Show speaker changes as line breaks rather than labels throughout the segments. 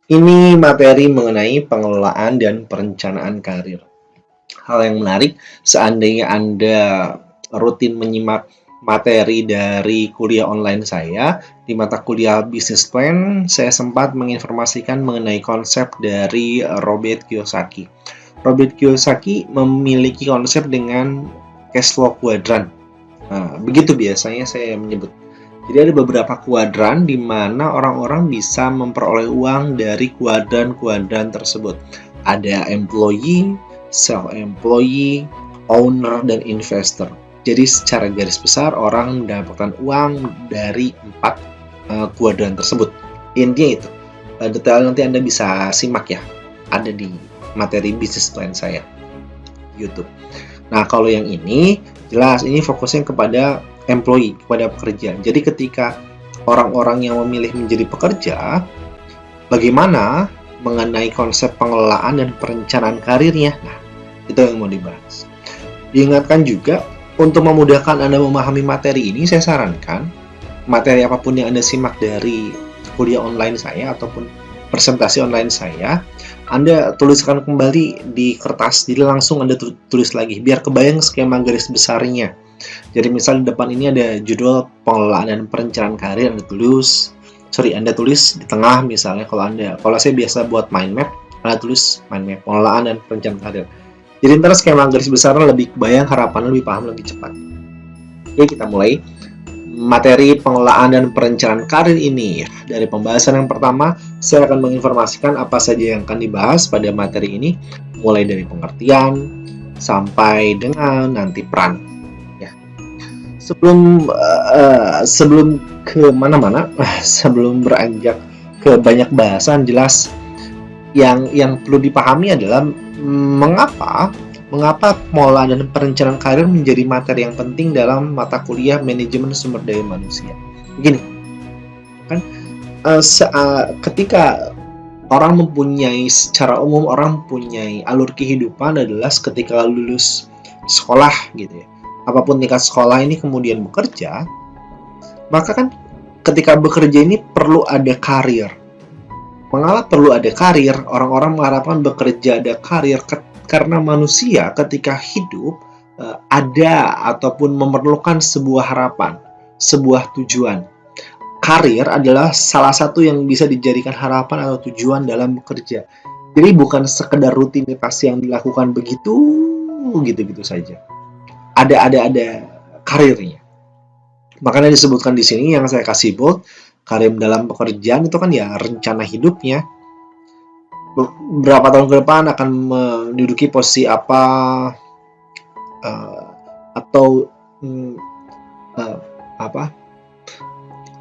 Ini materi mengenai pengelolaan dan perencanaan karir. Hal yang menarik, seandainya Anda rutin menyimak materi dari kuliah online saya, di mata kuliah Business Plan, saya sempat menginformasikan mengenai konsep dari Robert Kiyosaki. Robert Kiyosaki memiliki konsep dengan cash flow quadrant. Nah, begitu biasanya saya menyebut. Jadi ada beberapa kuadran di mana orang-orang bisa memperoleh uang dari kuadran-kuadran tersebut. Ada employee, self-employee, owner, dan investor. Jadi secara garis besar orang mendapatkan uang dari 4 kuadran tersebut. Intinya itu. Detail nanti Anda bisa simak ya. Ada di materi business plan saya YouTube. Nah, kalau yang ini jelas ini fokusnya kepada employee, kepada pekerja. Jadi ketika orang-orang yang memilih menjadi pekerja, bagaimana mengenai konsep pengelolaan dan perencanaan karirnya? Nah, itu yang mau dibahas. Diingatkan juga, untuk memudahkan Anda memahami materi ini, saya sarankan materi apapun yang Anda simak dari kuliah online saya ataupun presentasi online saya, Anda tuliskan kembali di kertas, jadi langsung Anda tulis lagi, biar kebayang skema garis besarnya. Jadi misal di depan ini ada judul pengelolaan dan perencanaan karir, Anda tulis di tengah misalnya. Kalau saya biasa buat mind map, Anda tulis mind map pengelolaan dan perencanaan karir. Jadi ntar skema garis besarnya lebih kebayang, harapannya lebih paham, lebih cepat. Oke, kita mulai materi pengelolaan dan perencanaan karir ini. Dari pembahasan yang pertama, saya akan menginformasikan apa saja yang akan dibahas pada materi ini, mulai dari pengertian sampai dengan nanti peran. Ya. Sebelum ke mana-mana, sebelum beranjak ke banyak bahasan, jelas yang perlu dipahami adalah mengapa pengelolaan dan perencanaan karir menjadi materi yang penting dalam mata kuliah manajemen sumber daya manusia. Begini, kan ketika secara umum orang mempunyai alur kehidupan adalah ketika lulus sekolah gitu ya. Apapun tingkat sekolah ini kemudian bekerja, maka kan ketika bekerja ini perlu ada karir. Mengapa perlu ada karir? Orang-orang mengharapkan bekerja ada karir karena manusia ketika hidup ada ataupun memerlukan sebuah harapan, sebuah tujuan. Karir adalah salah satu yang bisa dijadikan harapan atau tujuan dalam bekerja. Jadi bukan sekedar rutinitas yang dilakukan begitu saja. Ada karirnya. Makanya disebutkan di sini yang saya kasih bold, karir dalam pekerjaan itu kan ya rencana hidupnya. Berapa tahun ke depan akan menduduki posisi apa, atau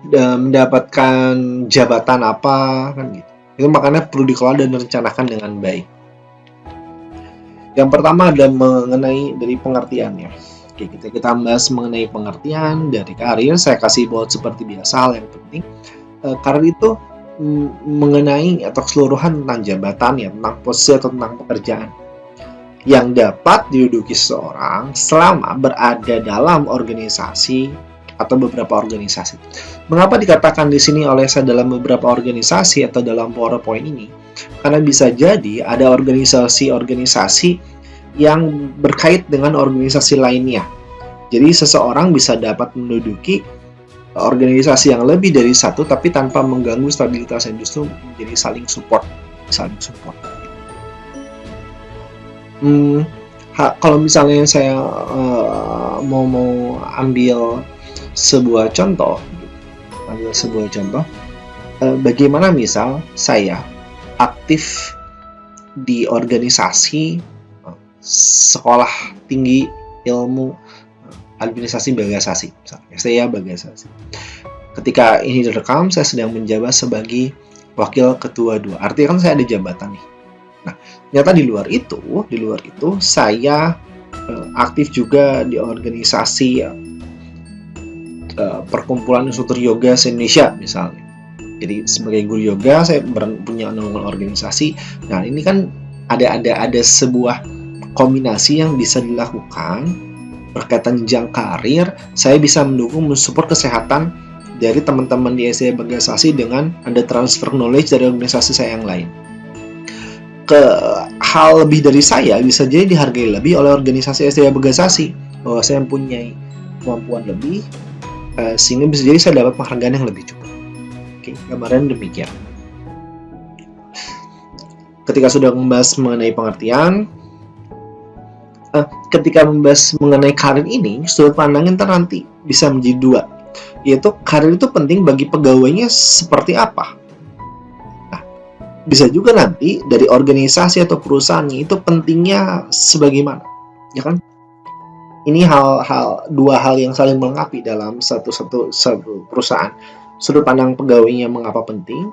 mendapatkan jabatan apa, kan gitu. Itu makanya perlu dikelola dan direncanakan dengan baik. Yang pertama adalah mengenai dari pengertiannya. Oke, kita bahas mengenai pengertian dari karir. Saya kasih buat seperti biasa hal yang penting. Karir itu mengenai atau keseluruhan tentang jabatan ya, tentang posisi atau tentang pekerjaan yang dapat diduduki seseorang selama berada dalam organisasi atau beberapa organisasi. Mengapa dikatakan di sini oleh saya dalam beberapa organisasi atau dalam PowerPoint ini? Karena bisa jadi ada organisasi-organisasi yang berkait dengan organisasi lainnya. Jadi seseorang bisa dapat menduduki organisasi yang lebih dari satu tapi tanpa mengganggu stabilitasnya, justru menjadi saling support. Kalau misalnya saya mau ambil sebuah contoh, bagaimana misal saya aktif di organisasi sekolah tinggi ilmu administrasi Bagasasi, misalnya saya Bagasasi. Ketika ini direkam, saya sedang menjabat sebagai wakil ketua 2. Artinya kan saya ada jabatan nih. Nah, ternyata di luar itu saya aktif juga di organisasi perkumpulan instruktur yoga se-Indonesia misalnya. Jadi sebagai guru yoga saya punya naungan organisasi. Nah, ini kan ada sebuah kombinasi yang bisa dilakukan berkaitan jenjang karir. Saya bisa mensupport kesehatan dari teman-teman di SDA Bagastasi dengan ada transfer knowledge dari organisasi saya yang lain. Ke hal lebih dari saya bisa jadi dihargai lebih oleh organisasi SDA Bagastasi bahwa saya mempunyai kemampuan lebih, sehingga bisa jadi saya dapat penghargaan yang lebih cukup. Oke, gambaran demikian. Ketika sudah membahas mengenai pengertian, ketika membahas mengenai karir ini, sudut pandangnya nanti bisa menjadi dua, yaitu karir itu penting bagi pegawainya seperti apa. Nah, bisa juga nanti dari organisasi atau perusahaannya itu pentingnya sebagaimana, ya kan? Ini dua hal yang saling melengkapi dalam satu perusahaan. Sudut pandang pegawainya mengapa penting,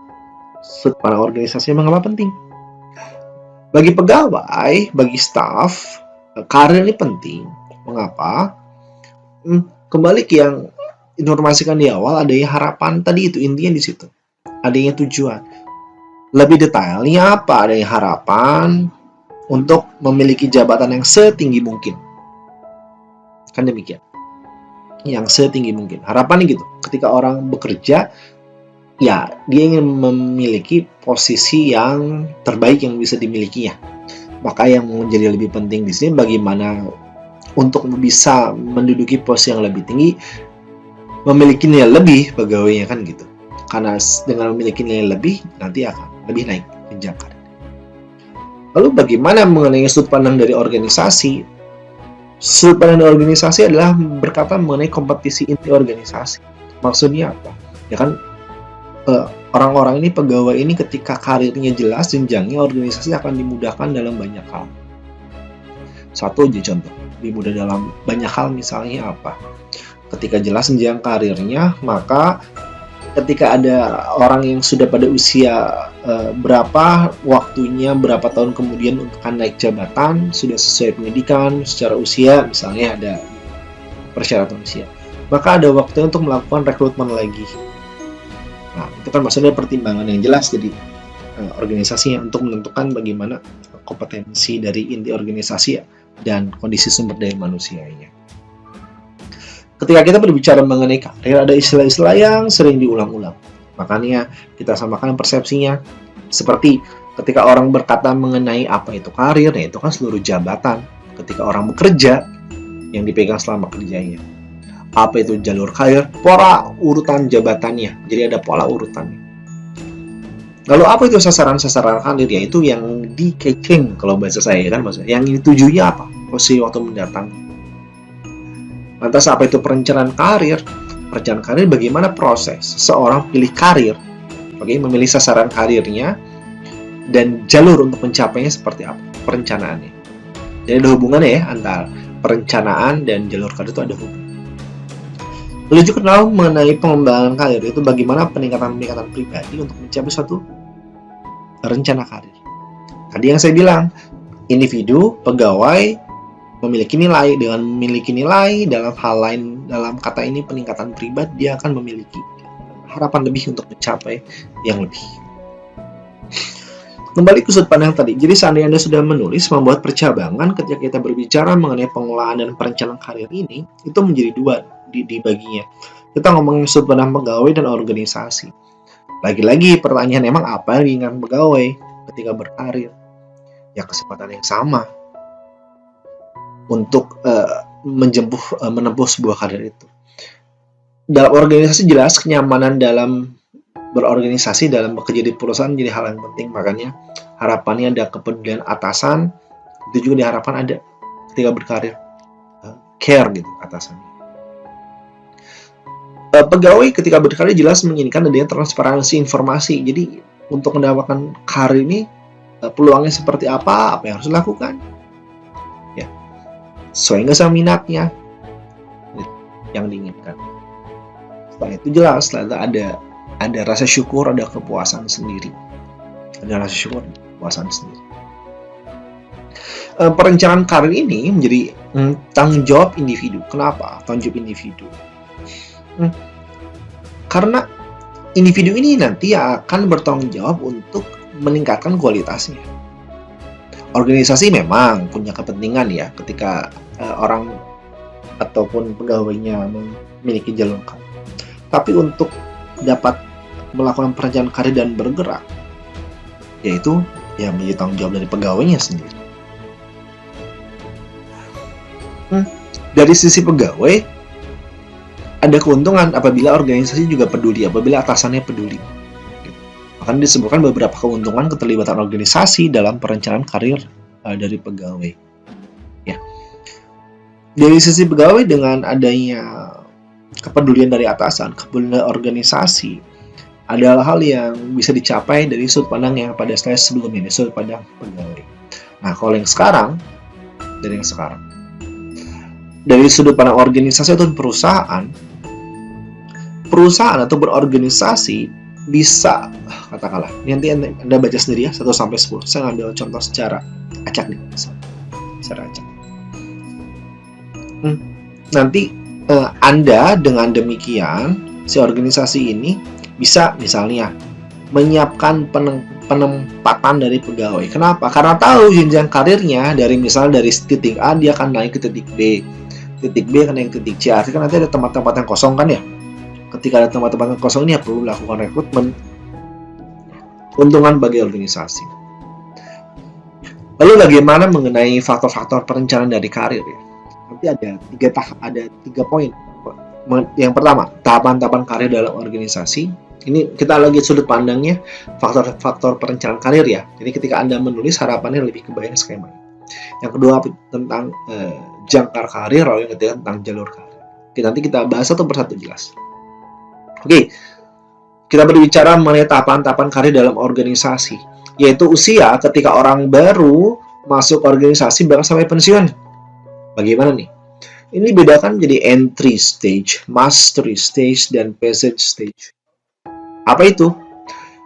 sudut pandang organisasinya mengapa penting. Bagi pegawai, bagi staff, karir ini penting. Mengapa? Kembali ke yang informasikan di awal, adanya harapan tadi, itu intinya di situ. Adanya tujuan. Lebih detailnya apa? Adanya harapan untuk memiliki jabatan yang setinggi mungkin. Kan demikian. Yang setinggi mungkin. Harapannya gitu. Ketika orang bekerja, ya, dia ingin memiliki posisi yang terbaik yang bisa dimilikinya. Maka yang menjadi lebih penting di sini bagaimana untuk bisa menduduki posisi yang lebih tinggi, memiliki nilai lebih pegawainya, kan gitu. Karena dengan memiliki nilai lebih, nanti akan lebih naik jenjang karir. Lalu bagaimana mengenai sudut pandang dari organisasi? Sudut pandang dari organisasi adalah berkata mengenai kompetisi inti organisasi. Maksudnya apa? Ya kan, orang-orang ini, pegawai ini ketika karirnya jelas jenjangnya, organisasi akan dimudahkan dalam banyak hal. Satu aja contoh, dimudah dalam banyak hal, misalnya apa? Ketika jelas jenjang karirnya, maka ketika ada orang yang sudah pada usia berapa, waktunya berapa tahun kemudian untuk naik jabatan, sudah sesuai pendidikan, secara usia, misalnya ada persyaratan usia, maka ada waktunya untuk melakukan rekrutmen lagi. Nah, itu kan maksudnya pertimbangan yang jelas jadi organisasinya untuk menentukan bagaimana kompetensi dari inti organisasi dan kondisi sumber daya manusianya. Ketika kita berbicara mengenai karir, ada istilah-istilah yang sering diulang-ulang. Makanya kita samakan persepsinya. Seperti ketika orang berkata mengenai apa itu karir, ya itu kan seluruh jabatan. Ketika orang bekerja, yang dipegang selama kerjanya. Apa itu jalur karir? Pola urutan jabatannya. Jadi ada pola urutannya. Lalu apa itu sasaran-sasaran karir? Yaitu yang di-catching kalau bahasa saya, kan maksudnya. Yang ditujunya apa? Posisi waktu mendatang. Lantas apa itu perencanaan karir? Perencanaan karir bagaimana proses seseorang pilih karir, memilih sasaran karirnya, dan jalur untuk mencapainya seperti apa perencanaannya. Jadi ada hubungannya ya antara perencanaan dan jalur karir, itu ada hubungan. Lalu juga kenal mengenai pengembangan karir, itu bagaimana peningkatan pribadi untuk mencapai suatu rencana karir. Tadi yang saya bilang, individu, pegawai memiliki nilai. Dengan memiliki nilai, dalam hal lain, dalam kata ini peningkatan pribadi, dia akan memiliki harapan lebih untuk mencapai yang lebih. Kembali ke sudut pandang tadi. Jadi seandainya Anda sudah menulis, membuat percabangan, ketika kita berbicara mengenai pengelolaan dan perencanaan karir ini, itu menjadi dua dibaginya. Kita ngomongin sudut pandang pegawai dan organisasi. Lagi-lagi pertanyaan, emang apa yang diinginkan pegawai ketika berkarir? Ya kesempatan yang sama untuk menempuh sebuah karir itu. Dalam organisasi jelas kenyamanan dalam berorganisasi, dalam bekerja di perusahaan jadi hal yang penting. Makanya harapannya ada kepedulian atasan, itu juga diharapkan ada ketika berkarir, care gitu atasannya. Pegawai ketika berkarir jelas menginginkan adanya transparansi informasi. Jadi untuk mendapatkan karir ini, peluangnya seperti apa yang harus dilakukan, ya sesuai nggak sama minatnya yang diinginkan. Setelah itu jelas, setelah ada rasa syukur, ada kepuasan sendiri, perencanaan karir ini menjadi tanggung jawab individu. Kenapa tanggung jawab individu? Karena individu ini nanti akan bertanggung jawab untuk meningkatkan kualitasnya. Organisasi memang punya kepentingan ya ketika orang ataupun pegawainya memiliki jalur karir. Tapi untuk dapat melakukan perencanaan karir dan bergerak, yaitu ya menjadi tanggung jawab dari pegawainya sendiri. Dari sisi pegawai, ada keuntungan apabila organisasi juga peduli, apabila atasannya peduli. Akan disebutkan beberapa keuntungan keterlibatan organisasi dalam perencanaan karir dari pegawai. Ya. Dari sisi pegawai, dengan adanya kepedulian dari atasan, kepedulian organisasi, adalah hal yang bisa dicapai dari sudut pandang yang pada slide sebelumnya, dari sudut pandang pegawai. Nah, kalau yang sekarang, dari sudut pandang organisasi atau perusahaan atau berorganisasi bisa, katakanlah, nanti Anda baca sendiri ya, 1-10. Saya ngambil contoh secara acak nih, secara acak. Nanti Anda dengan demikian, si organisasi ini bisa misalnya menyiapkan penempatan dari pegawai. Kenapa? Karena tahu jenjang karirnya dari misalnya dari titik A dia akan naik ke titik B, titik B akan naik ke titik C. Artinya kan nanti ada tempat-tempat yang kosong kan ya. Ketika ada tempat-tempat yang kosong ini ya perlu lakukan rekrutmen. Keuntungan bagi organisasi. Lalu bagaimana mengenai faktor-faktor perencanaan dari karir ya? Nanti ada tiga poin. Yang pertama, tahapan-tahapan karir dalam organisasi. Ini kita lagi sudut pandangnya faktor-faktor perencanaan karir ya. Jadi ketika Anda menulis, harapannya lebih kebayang skema. Yang kedua tentang jangkar karir, lalu yang ketiga tentang jalur karir. Oke, nanti kita bahas satu persatu jelas. Oke, kita berbicara mengenai tahapan-tahapan karir dalam organisasi, yaitu usia ketika orang baru masuk organisasi bahkan sampai pensiun. Bagaimana nih? Ini bedakan menjadi entry stage, mastery stage, dan passage stage. Apa itu?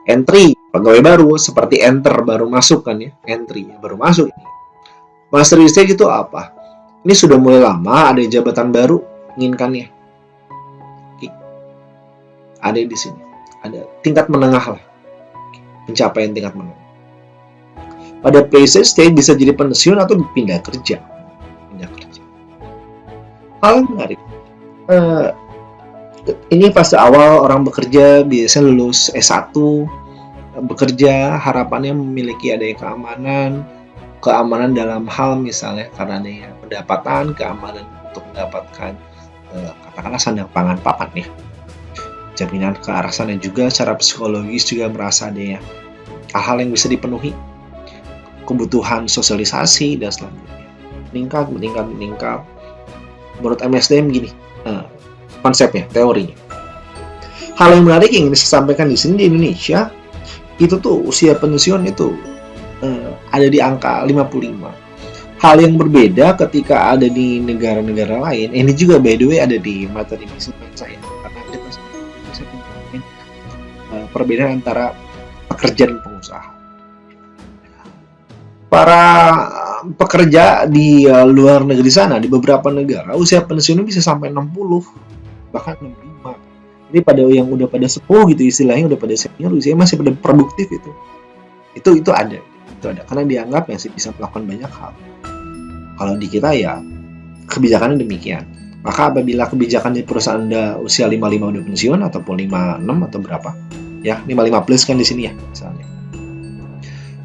Entry, pegawai baru, seperti enter, baru masuk kan ya. Entry, baru masuk. Mastery stage itu apa? Ini sudah mulai lama, ada jabatan baru, inginkannya. Oke. Ada di sini. Ada tingkat menengah lah. Pencapaian tingkat menengah. Pada passage stage bisa jadi pensiun atau pindah kerja. Hal yang menarik. Ini fase awal orang bekerja, biasanya lulus S1, bekerja, harapannya memiliki adanya keamanan dalam hal misalnya karena adanya pendapatan, keamanan untuk mendapatkan katakanlah sandang pangan papan ya. Jaminan ke arah sana juga, secara psikologis juga merasa adanya hal-hal yang bisa dipenuhi. Kebutuhan sosialisasi dan selanjutnya. Meningkat. Menurut MSDM gini, konsepnya, teorinya. Hal yang menarik yang ingin saya sampaikan di sini di Indonesia, itu tuh usia pensiun itu ada di angka 55. Hal yang berbeda ketika ada di negara-negara lain. Ini juga by the way ada di materi misi saya, karena kita saya perbedaan antara pekerja dan pengusaha. Para pekerja di luar negeri sana, di beberapa negara, usia pensiunnya bisa sampai 60, bahkan 65. Jadi pada yang udah pada sepuh gitu istilahnya, udah pada senior, usianya masih pada produktif itu ada. Karena dianggap masih bisa melakukan banyak hal. Kalau di kita ya kebijakannya demikian. Maka apabila kebijakan di perusahaan Anda usia 55 udah pensiun ataupun 56 atau berapa, ya 55 plus kan di sini ya misalnya.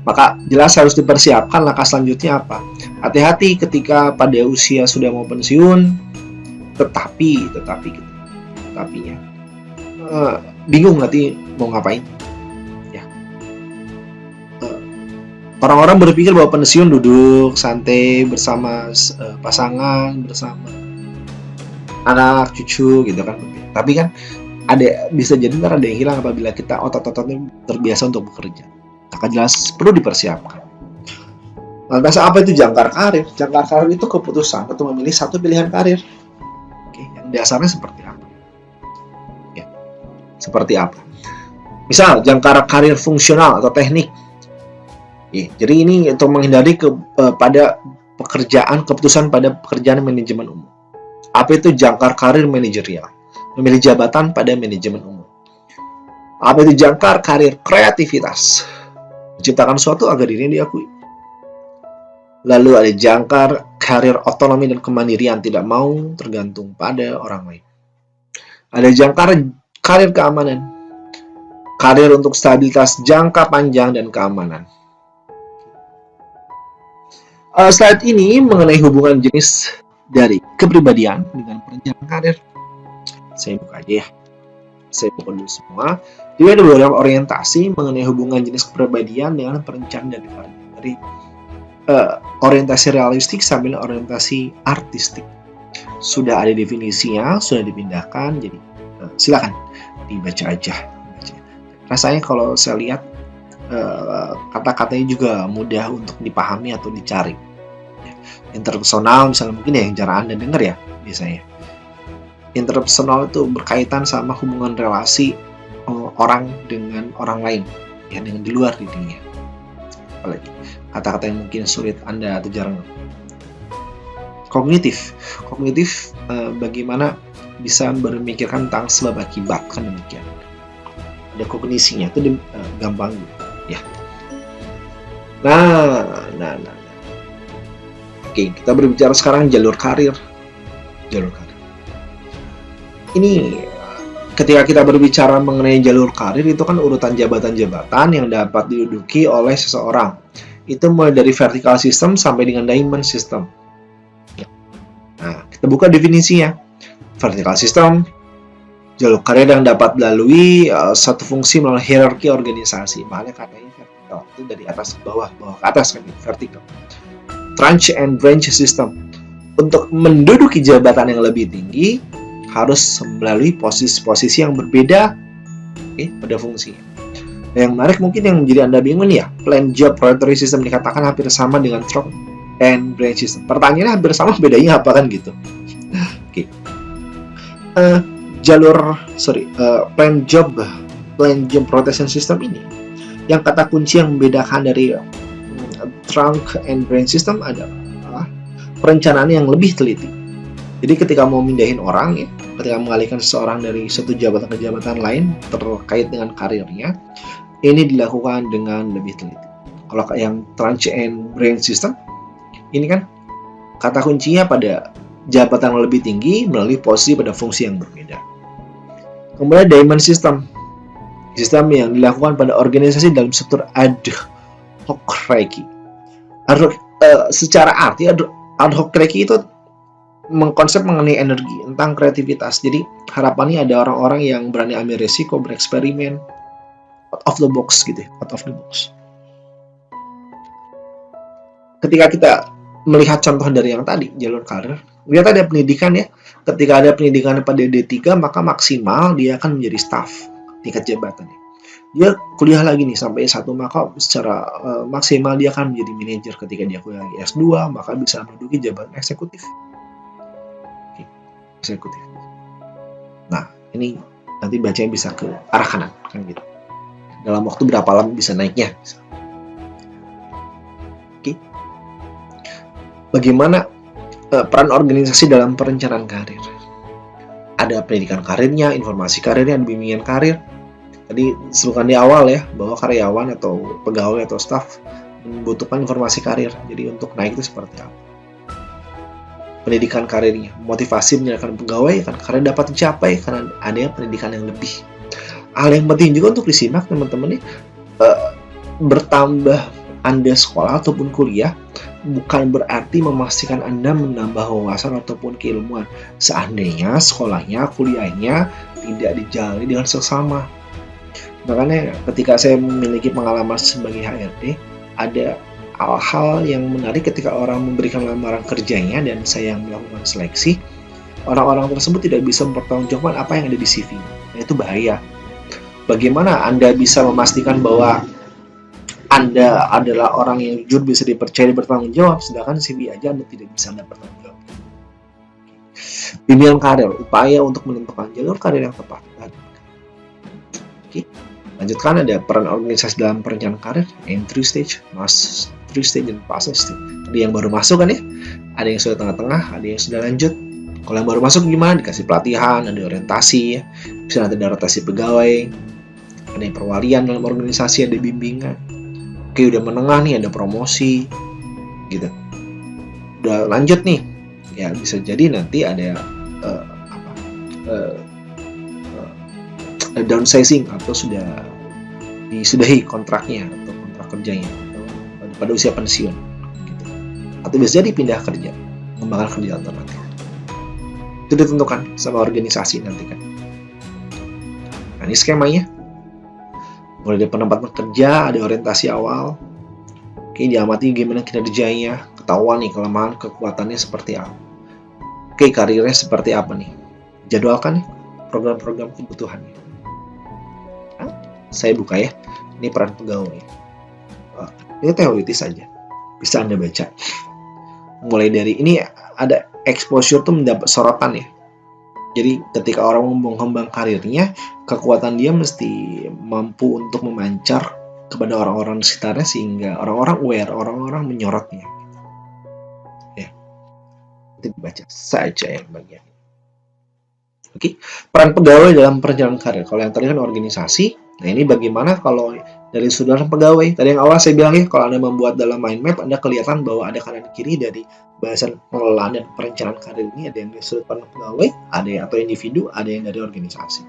Maka jelas harus dipersiapkan langkah selanjutnya apa. Hati-hati ketika pada usia sudah mau pensiun, tetapinya bingung nanti mau ngapain. Ya. Orang-orang berpikir bahwa pensiun duduk santai bersama pasangan, bersama anak cucu gitu kan. Tapi kan bisa jadi ntar ada yang hilang apabila kita otot-ototnya terbiasa untuk bekerja. Maka jelas perlu dipersiapkan. Lantas apa itu jangkar karir? Jangkar karir itu keputusan untuk memilih satu pilihan karir. Oke, yang dasarnya seperti apa? Ya, seperti apa? Misal jangkar karir fungsional atau teknik. Ya, jadi ini untuk menghindari pada keputusan pada pekerjaan manajemen umum. Apa itu jangkar karir manajerial? Memilih jabatan pada manajemen umum. Apa itu jangkar karir kreativitas? Menciptakan sesuatu agar dirinya diakui. Lalu ada jangkar karir otonomi dan kemandirian, tidak mau tergantung pada orang lain. Ada jangkar karir keamanan, karir untuk stabilitas jangka panjang dan keamanan. Slide ini mengenai hubungan jenis dari kepribadian dengan perencanaan karir. Saya buka aja ya. Saya buka dulu semua. Jadi ada beberapa orientasi mengenai hubungan jenis kepribadian dengan perencanaan dari karir. Dari orientasi realistik sambil orientasi artistik. Sudah ada definisinya, sudah dipindahkan. Jadi silakan dibaca aja. Rasanya kalau saya lihat kata-katanya juga mudah untuk dipahami atau dicari. Interpersonal misalnya mungkin ya yang jarang Anda dengar ya biasanya. Interpersonal itu berkaitan sama hubungan relasi orang dengan orang lain, ya dengan di luar dirinya. Apalagi kata-kata yang mungkin sulit Anda atau jarang. Kognitif, bagaimana bisa berpikirkan tentang sebab akibat, kan demikian. Ada kognisinya itu gampang ya. Nah. Oke, kita berbicara sekarang jalur karir. Ini ketika kita berbicara mengenai jalur karir itu kan urutan jabatan-jabatan yang dapat diduduki oleh seseorang. Itu mulai dari vertical system sampai dengan diamond system. Nah, kita buka definisinya. Vertical system, jalur karir yang dapat melalui satu fungsi melalui hierarki organisasi. Makanya katanya vertikal itu dari atas ke bawah, bawah ke atas kan, vertikal. Tranche and branch system. Untuk menduduki jabatan yang lebih tinggi harus melalui posisi-posisi yang berbeda pada fungsinya. Yang menarik mungkin yang menjadi Anda bingung ya, plan job priority system dikatakan hampir sama dengan track and branch system. Pertanyaannya hampir sama, bedanya apa kan gitu. Oke. Plan job rotation system ini yang kata kunci yang membedakan dari trunk and branch system adalah perencanaan yang lebih teliti. Jadi ketika mau mindahin orang ya, ketika mengalihkan seseorang dari satu jabatan ke jabatan lain terkait dengan karirnya, ini dilakukan dengan lebih teliti. Kalau yang trunk and branch system ini kan kata kuncinya pada jabatan yang lebih tinggi melalui posisi pada fungsi yang berbeda. Kemudian diamond system yang dilakukan pada organisasi dalam struktur ad hoc hierarchy. Secara arti ad hoc hierarchy itu mengkonsep mengenai energi tentang kreativitas. Jadi harapannya ada orang-orang yang berani ambil resiko, bereksperimen, out of the box gitu, out of the box. Ketika kita melihat contoh dari yang tadi jalur karir, lihat ada pendidikan ya. Ketika ada pendidikan pada D3 maka maksimal dia akan menjadi staff tingkat jabatannya. Dia kuliah lagi nih sampai S1 maka secara maksimal dia akan menjadi manajer. Ketika dia kuliah lagi S2 maka bisa menduduki jabatan eksekutif. Eksekutif. Nah, ini nanti bacanya bisa ke arah kanan kan gitu. Dalam waktu berapa lama bisa naiknya? Oke. Bagaimana peran organisasi dalam perencanaan karir? Ada pendidikan karirnya, informasi karirnya, bimbingan karir. Tadi sebutkan di awal ya, bahwa karyawan atau pegawai atau staf membutuhkan informasi karir. Jadi untuk naik itu seperti apa? Pendidikan karirnya, motivasi menjalankan pegawai kan karir dapat dicapai karena ada pendidikan yang lebih. Hal yang penting juga untuk disimak teman-teman nih, bertambah Anda sekolah ataupun kuliah bukan berarti memastikan Anda menambah wawasan ataupun keilmuan. Seandainya sekolahnya, kuliahnya tidak dijalani dengan seksama. Makanya ketika saya memiliki pengalaman sebagai HRD, ada hal-hal yang menarik ketika orang memberikan lamaran kerjanya dan saya yang melakukan seleksi, orang-orang tersebut tidak bisa mempertanggungjawabkan apa yang ada di CV. Nah, itu bahaya. Bagaimana Anda bisa memastikan bahwa Anda adalah orang yang jujur, bisa dipercaya, bertanggung jawab, sedangkan CV aja Anda tidak bisa bertanggung jawab. Bimbingan karir, upaya untuk menentukan jalur karir yang tepat. Oke. Lanjutkan, ada peran organisasi dalam perencanaan karir, entry stage, mastery stage, dan passing stage. Ada yang baru masuk kan ya, ada yang sudah tengah-tengah, ada yang sudah lanjut. Kalau yang baru masuk gimana? Dikasih pelatihan, ada orientasi ya, bisa nanti ada rotasi pegawai, ada yang perwalian dalam organisasi, ada bimbingan. Oke, udah menengah nih, ada promosi gitu. Udah lanjut nih, ya bisa jadi nanti ada downsizing atau sudah disudahi kontraknya atau kontrak kerjanya atau pada usia pensiun gitu. Atau bisa jadi pindah kerja, mengembangkan kerja alternatif. Itu ditentukan sama organisasi nanti kan. Nah, ini skemanya. Mulai dari penempatan kerja, ada orientasi awal. Oke, diamati gimana kinerjanya, ketahuan nih kelemahan, kekuatannya seperti apa. Oke, karirnya seperti apa nih. Jadwalkan nih program-program kebutuhannya. Nah, saya buka ya. Ini peran pegawai. Ini teoritis saja. Bisa Anda baca. Mulai dari ini ada exposure tuh mendapat sorotan ya. Jadi ketika orang mengembang karirnya, kekuatan dia mesti mampu untuk memancar kepada orang-orang di sekitarnya sehingga orang-orang aware, orang-orang menyorotnya. Ya, itu dibaca saja yang bagian. Oke, peran pegawai dalam perjalanan karir. Kalau yang tadi kan organisasi, nah ini bagaimana kalau dari sudut pegawai? Tadi yang awal saya bilang ya, kalau Anda membuat dalam mind map, Anda kelihatan bahwa ada kanan kiri dari bahasan pengelolaan dan perencanaan karir ini, ada yang dari sudut pandang pegawai, ada yang atau individu, ada yang dari organisasi.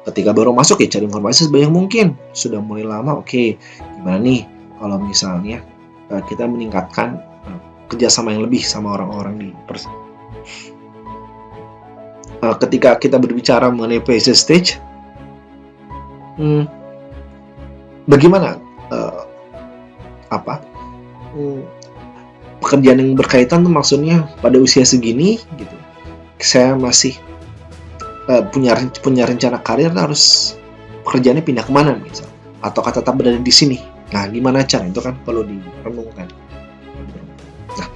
Ketika baru masuk ya cari informasi sebanyak mungkin. Sudah mulai lama, oke, gimana nih kalau misalnya kita meningkatkan kerjasama yang lebih sama orang-orang di ketika kita berbicara mengenai phase stage, bagaimana pekerjaan yang berkaitan tuh maksudnya pada usia segini gitu, saya masih punya rencana karir, harus pekerjaannya pindah kemana misal, atau tetap berada di sini. Nah, gimana cara itu kan perlu direnungkan. Nah,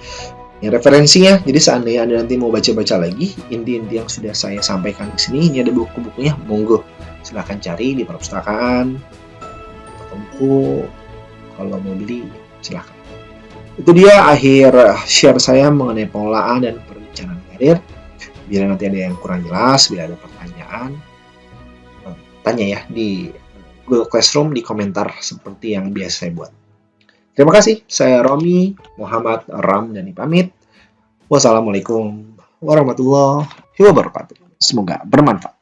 yang referensinya, jadi seandainya Anda nanti mau baca-baca lagi inti-inti yang sudah saya sampaikan di sini, ini ada buku-bukunya, monggo silahkan cari di perpustakaan, toko buku, kalau mau beli silahkan. Itu dia akhir share saya mengenai pengelolaan dan perencanaan karir. Bila nanti ada yang kurang jelas, bila ada pertanyaan, tanya ya di Google Classroom, di komentar seperti yang biasa saya buat. Terima kasih, saya Romi Muhammad Ramdhani pamit. Wassalamualaikum warahmatullahi wabarakatuh. Semoga bermanfaat.